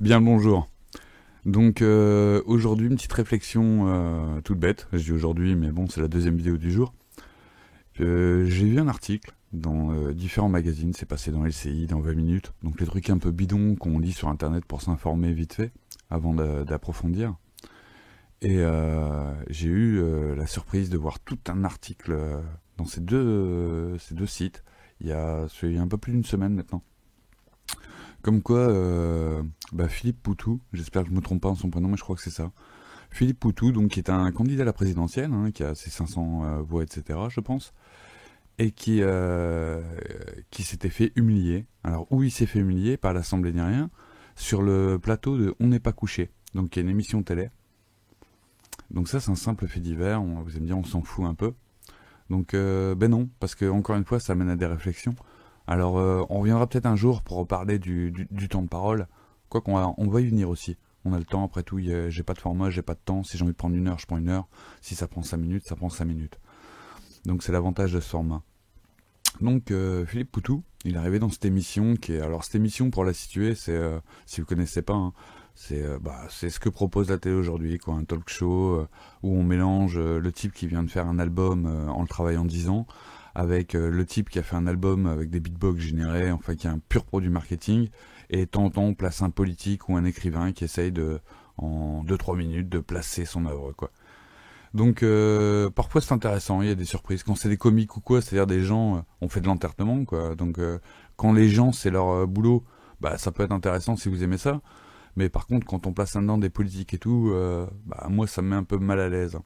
Bien le bonjour. Donc aujourd'hui une petite réflexion toute bête. Je dis aujourd'hui mais bon c'est la deuxième vidéo du jour. J'ai vu un article dans différents magazines, c'est passé dans LCI, dans 20 minutes. Donc les trucs un peu bidons qu'on lit sur internet pour s'informer vite fait avant d'approfondir. Et j'ai eu la surprise de voir tout un article dans ces deux sites il y a un peu plus d'une semaine maintenant. Comme quoi, Philippe Poutou, j'espère que je ne me trompe pas en son prénom, mais je crois que c'est ça. Philippe Poutou, donc, qui est un candidat à la présidentielle, hein, qui a ses 500 voix, etc., je pense, et qui s'était fait humilier. Alors, où il s'est fait humilier, par l'Assemblée ni rien, sur le plateau de On n'est pas couché, donc qui est une émission télé. Donc ça, c'est un simple fait divers, vous allez me dire, on s'en fout un peu. Donc, ben non, parce que, encore une fois, ça mène à des réflexions. Alors, on reviendra peut-être un jour pour reparler du temps de parole. Quoi on va y venir aussi. On a le temps, après tout, j'ai pas de format, j'ai pas de temps. Si j'ai envie de prendre 1 heure, je prends 1 heure. Si ça prend 5 minutes, ça prend 5 minutes. Donc c'est l'avantage de ce format. Donc Philippe Poutou, il est arrivé dans cette émission qui est... Alors cette émission, pour la situer, c'est, si vous connaissez pas, hein, c'est ce que propose la télé aujourd'hui, quoi, un talk show où on mélange le type qui vient de faire un album en le travaillant 10 ans avec le type qui a fait un album avec des beatbox générés, enfin qui est un pur produit marketing, et de temps en temps on place un politique ou un écrivain qui essaye en 2-3 minutes, de placer son œuvre, quoi. Donc parfois c'est intéressant, il y a des surprises. Quand c'est des comiques ou quoi, c'est-à-dire des gens, on fait de l'entertainment, quoi. Donc quand les gens, c'est leur boulot, bah ça peut être intéressant si vous aimez ça. Mais par contre, quand on place là-dedans des politiques et tout, moi ça me met un peu mal à l'aise.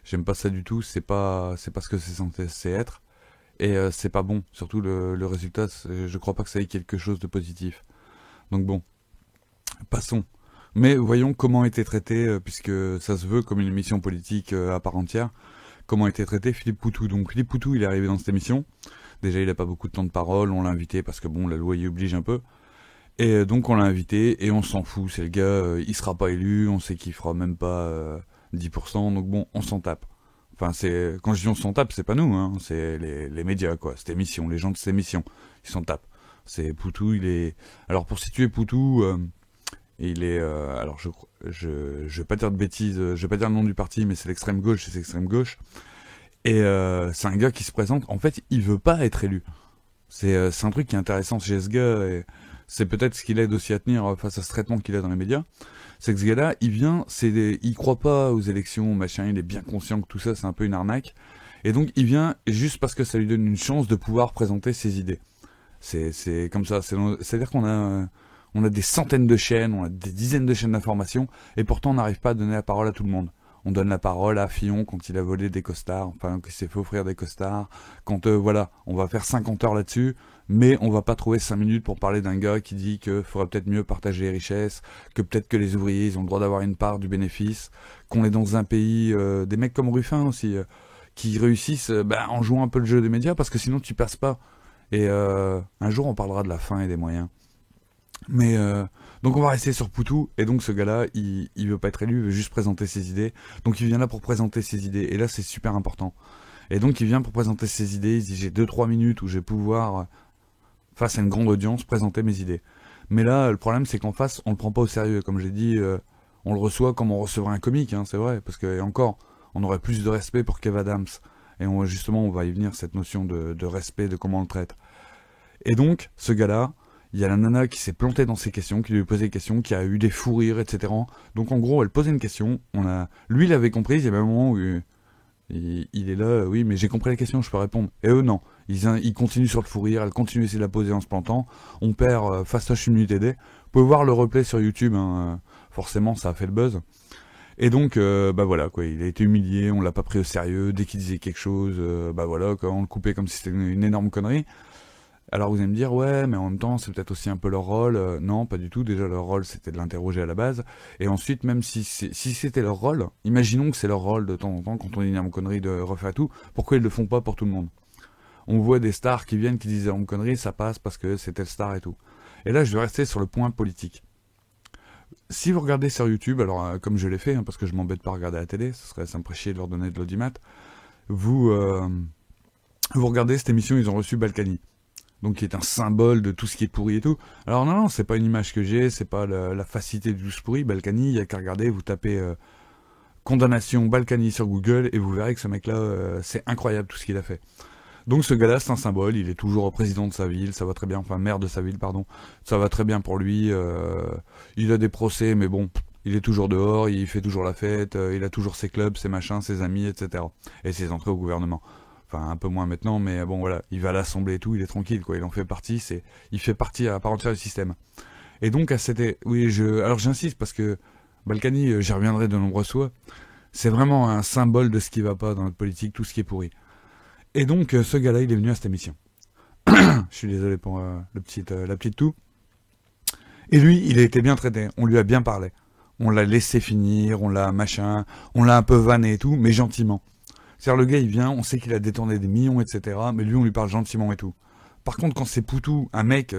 J'aime pas ça du tout, c'est pas ce que c'est censé être. Et c'est pas bon, surtout le résultat, je crois pas que ça ait quelque chose de positif. Donc bon, passons. Mais voyons comment a été traité, puisque ça se veut comme une émission politique à part entière, comment a été traité Philippe Poutou. Donc Philippe Poutou, il est arrivé dans cette émission. Déjà, il a pas beaucoup de temps de parole, on l'a invité parce que bon, la loi y oblige un peu. Et donc on l'a invité et on s'en fout, c'est le gars, il sera pas élu, on sait qu'il fera même pas 10%, donc bon, on s'en tape. Enfin, quand je dis on s'en tape, c'est pas nous, hein, c'est les médias, quoi, cette émission, les gens de cette émission, ils s'en tapent. C'est Poutou, il est... Alors pour situer Poutou, il est... alors je vais pas dire de bêtises, je vais pas dire le nom du parti, mais c'est l'extrême gauche, c'est l'extrême gauche. Et c'est un gars qui se présente, en fait, il veut pas être élu. C'est un truc qui est intéressant chez ce gars, et c'est peut-être ce qui l'aide aussi à tenir face à ce traitement qu'il a dans les médias. C'est que ce gars-là, il croit pas aux élections, machin, il est bien conscient que tout ça, c'est un peu une arnaque. Et donc, il vient juste parce que ça lui donne une chance de pouvoir présenter ses idées. C'est comme ça. C'est-à-dire qu'on a des centaines de chaînes, on a des dizaines de chaînes d'informations, et pourtant on n'arrive pas à donner la parole à tout le monde. On donne la parole à Fillon quand il a volé des costards, enfin qu'il s'est fait offrir des costards, quand voilà, on va faire 50 heures là-dessus, mais on va pas trouver 5 minutes pour parler d'un gars qui dit qu'il faudrait peut-être mieux partager les richesses, que peut-être que les ouvriers ils ont le droit d'avoir une part du bénéfice, qu'on est dans un pays, des mecs comme Ruffin aussi, qui réussissent en jouant un peu le jeu des médias, parce que sinon tu passes pas. Et un jour on parlera de la fin et des moyens. Mais donc on va rester sur Poutou, et donc ce gars-là, il veut pas être élu, il veut juste présenter ses idées. Donc il vient là pour présenter ses idées, et là c'est super important. Et donc il vient pour présenter ses idées, il dit j'ai 2-3 minutes où je vais pouvoir, face à une grande audience, présenter mes idées. Mais là, le problème c'est qu'en face, on le prend pas au sérieux. Comme j'ai dit, on le reçoit comme on recevrait un comique, hein, c'est vrai, parce que et encore, on aurait plus de respect pour Kev Adams. Et justement, on va y venir, cette notion de respect, de comment on le traite. Et donc, ce gars-là, il y a la nana qui s'est plantée dans ses questions, qui lui posait des questions, qui a eu des fous rires, etc. Donc en gros, elle posait une question, lui il avait compris, il y avait un moment où il est là, oui, mais j'ai compris la question, je peux répondre. Et eux, non. Ils continuent sur le fou rire, elle continue d'essayer de la poser en se plantant. On perd fastoche 1 minute aidée. Vous pouvez voir le replay sur YouTube, hein, forcément ça a fait le buzz. Et donc, voilà, quoi, il a été humilié, on l'a pas pris au sérieux, dès qu'il disait quelque chose, voilà, quoi, on le coupait comme si c'était une énorme connerie. Alors vous allez me dire, ouais, mais en même temps, c'est peut-être aussi un peu leur rôle. Non, pas du tout. Déjà, leur rôle, c'était de l'interroger à la base. Et ensuite, même si c'était leur rôle, imaginons que c'est leur rôle de temps en temps, quand on dit une connerie de refaire tout, pourquoi ils le font pas pour tout le monde? On voit des stars qui viennent, qui disent une connerie, ça passe parce que c'est telle star et tout. Et là, je vais rester sur le point politique. Si vous regardez sur YouTube, alors comme je l'ai fait, hein, parce que je m'embête pas à regarder à la télé, ça me ferait chier de leur donner de l'audimat, vous regardez cette émission, ils ont reçu Balkany. donc qui est un symbole de tout ce qui est pourri et tout. Alors non, c'est pas une image que j'ai, c'est pas la facilité du tout pourri. Balkany, il y a qu'à regarder, vous tapez condamnation Balkany sur Google et vous verrez que ce mec-là, c'est incroyable tout ce qu'il a fait. Donc ce gars-là, c'est un symbole, il est toujours président de sa ville, ça va très bien, enfin maire de sa ville, pardon, ça va très bien pour lui, il a des procès, mais bon, il est toujours dehors, il fait toujours la fête, il a toujours ses clubs, ses machins, ses amis, etc. Et ses entrées au gouvernement. Enfin, un peu moins maintenant, mais bon, voilà, il va à l'Assemblée et tout, il est tranquille, quoi, il en fait partie, il fait partie à part entière du système. Et donc, alors j'insiste parce que Balkany, j'y reviendrai de nombreuses fois, c'est vraiment un symbole de ce qui va pas dans notre politique, tout ce qui est pourri. Et donc, ce gars-là, il est venu à cette émission. Je suis désolé pour la petite toux. Et lui, il a été bien traité. On lui a bien parlé. On l'a laissé finir, on l'a machin, on l'a un peu vanné et tout, mais gentiment. C'est-à-dire, le gars, il vient, on sait qu'il a détourné des millions, etc. Mais lui, on lui parle gentiment et tout. Par contre, quand c'est Poutou, un mec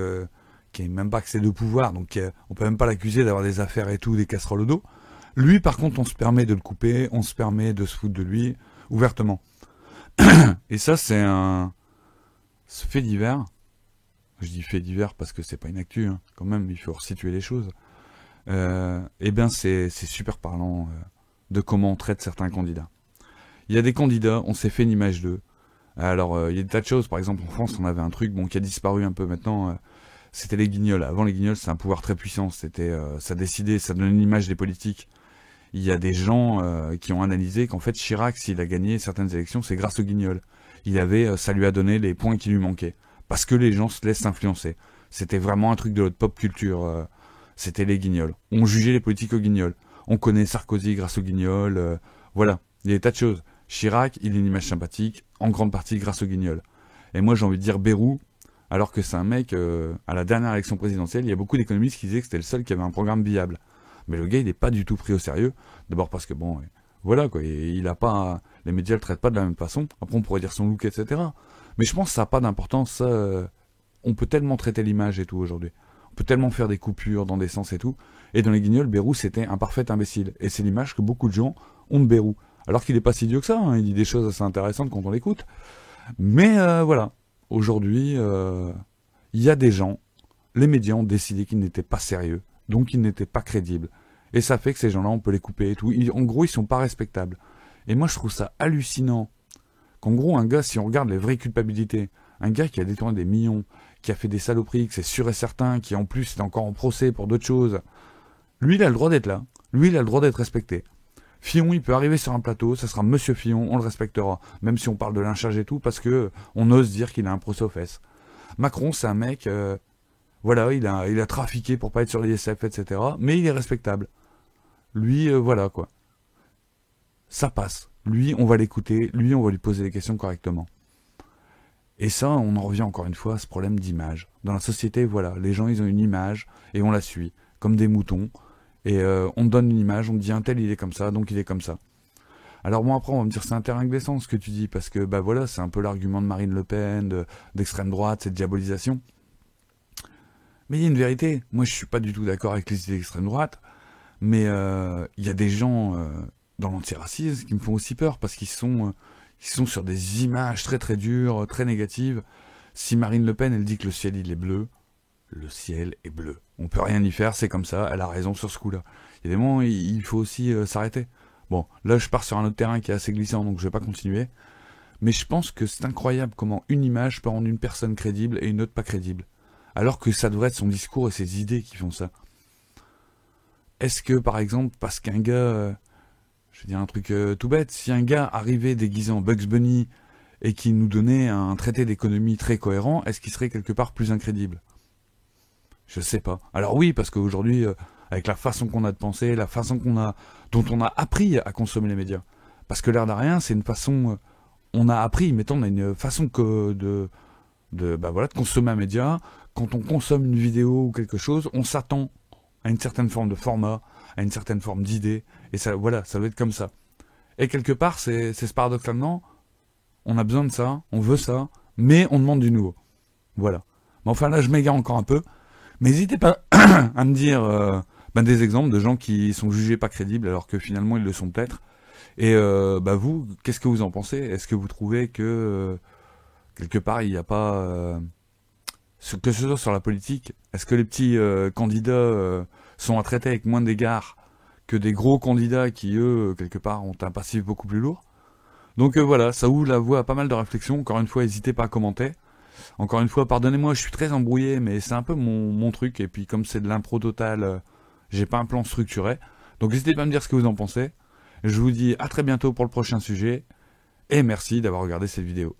qui n'a même pas accès de pouvoir, donc on peut même pas l'accuser d'avoir des affaires et tout, des casseroles au dos. Lui, par contre, on se permet de le couper, on se permet de se foutre de lui, ouvertement. Et ça, c'est un fait divers. Je dis fait divers parce que c'est pas une actu, hein. Quand même, il faut resituer les choses. Eh bien, c'est super parlant de comment on traite certains candidats. Il y a des candidats, on s'est fait une image d'eux. Alors, il y a des tas de choses. Par exemple, en France, on avait un truc qui a disparu un peu maintenant. C'était les guignols. Avant, les guignols, c'est un pouvoir très puissant. Ça décidait, ça donnait une image des politiques. Il y a des gens qui ont analysé qu'en fait, Chirac, s'il a gagné certaines élections, c'est grâce aux guignols. Ça lui a donné les points qui lui manquaient. Parce que les gens se laissent influencer. C'était vraiment un truc de notre pop culture. C'était les guignols. On jugeait les politiques aux guignols. On connaît Sarkozy grâce aux guignols. Voilà, il y a des tas de choses. Chirac, il a une image sympathique, en grande partie grâce aux guignols. Et moi, j'ai envie de dire Bayrou, alors que c'est un mec, à la dernière élection présidentielle, il y a beaucoup d'économistes qui disaient que c'était le seul qui avait un programme viable. Mais le gars, il n'est pas du tout pris au sérieux. D'abord parce que, bon, voilà, quoi, il a pas... Les médias le traitent pas de la même façon. Après, on pourrait dire son look, etc. Mais je pense que ça n'a pas d'importance. Ça, on peut tellement traiter l'image et tout aujourd'hui. On peut tellement faire des coupures dans des sens et tout. Et dans les guignols, Bayrou, c'était un parfait imbécile. Et c'est l'image que beaucoup de gens ont de Bayrou. Alors qu'il n'est pas si idiot que ça, hein. Il dit des choses assez intéressantes quand on l'écoute. Mais voilà, aujourd'hui, il y a des gens, les médias ont décidé qu'ils n'étaient pas sérieux, donc ils n'étaient pas crédibles. Et ça fait que ces gens-là, on peut les couper et tout. En gros, ils sont pas respectables. Et moi, je trouve ça hallucinant qu'en gros, un gars, si on regarde les vraies culpabilités, un gars qui a détourné des millions, qui a fait des saloperies, que c'est sûr et certain, qui en plus est encore en procès pour d'autres choses, lui, il a le droit d'être là. Lui, il a le droit d'être respecté. Fillon, il peut arriver sur un plateau, ça sera Monsieur Fillon, on le respectera. Même si on parle de lynchage et tout, parce que on ose dire qu'il a un procès aux fesses. Macron, c'est un mec, voilà, il a trafiqué pour pas être sur l'ISF, etc. Mais il est respectable. Lui, voilà, quoi. Ça passe. Lui, on va l'écouter, lui, on va lui poser les questions correctement. Et ça, on en revient encore une fois à ce problème d'image. Dans la société, voilà, les gens, ils ont une image, et on la suit, comme des moutons. Et on te donne une image, on te dit un tel il est comme ça, donc il est comme ça. Alors bon après on va me dire c'est un terrain glissant ce que tu dis, parce que bah voilà c'est un peu l'argument de Marine Le Pen, d'extrême droite, cette diabolisation. Mais il y a une vérité, moi je suis pas du tout d'accord avec les idées d'extrême droite, mais il y a des gens dans l'antiracisme qui me font aussi peur, parce ils sont sur des images très très dures, très négatives. Si Marine Le Pen elle dit que le ciel il est bleu, le ciel est bleu. On peut rien y faire, c'est comme ça, elle a raison sur ce coup-là. Il y a des moments, il faut aussi s'arrêter. Bon, là je pars sur un autre terrain qui est assez glissant, donc je vais pas continuer. Mais je pense que c'est incroyable comment une image peut rendre une personne crédible et une autre pas crédible. Alors que ça devrait être son discours et ses idées qui font ça. Est-ce que, par exemple, parce qu'un gars... je vais dire un truc tout bête, si un gars arrivait déguisé en Bugs Bunny et qui nous donnait un traité d'économie très cohérent, est-ce qu'il serait quelque part plus incrédible ? Je sais pas. Alors oui, parce qu'aujourd'hui, avec la façon qu'on a de penser, la façon dont on a appris à consommer les médias. Parce que l'air de rien, c'est une façon, on a appris, mettons, on a une façon de consommer un média. Quand on consomme une vidéo ou quelque chose, on s'attend à une certaine forme de format, à une certaine forme d'idée, et ça, voilà, ça doit être comme ça. Et quelque part, c'est paradoxalement, on a besoin de ça, on veut ça, mais on demande du nouveau. Voilà. Mais enfin là, je m'égare encore un peu. Mais n'hésitez pas à me dire des exemples de gens qui sont jugés pas crédibles alors que finalement ils le sont peut-être. Et vous, qu'est-ce que vous en pensez ? Est-ce que vous trouvez que quelque part il n'y a pas que ce soit sur la politique. Est-ce que les petits candidats sont à traiter avec moins d'égards que des gros candidats qui, eux, quelque part, ont un passif beaucoup plus lourd? Donc voilà, ça ouvre la voie à pas mal de réflexions. Encore une fois, n'hésitez pas à commenter. Encore une fois, pardonnez-moi, je suis très embrouillé, mais c'est un peu mon truc. Et puis comme c'est de l'impro total, j'ai pas un plan structuré. Donc n'hésitez pas à me dire ce que vous en pensez. Je vous dis à très bientôt pour le prochain sujet. Et merci d'avoir regardé cette vidéo.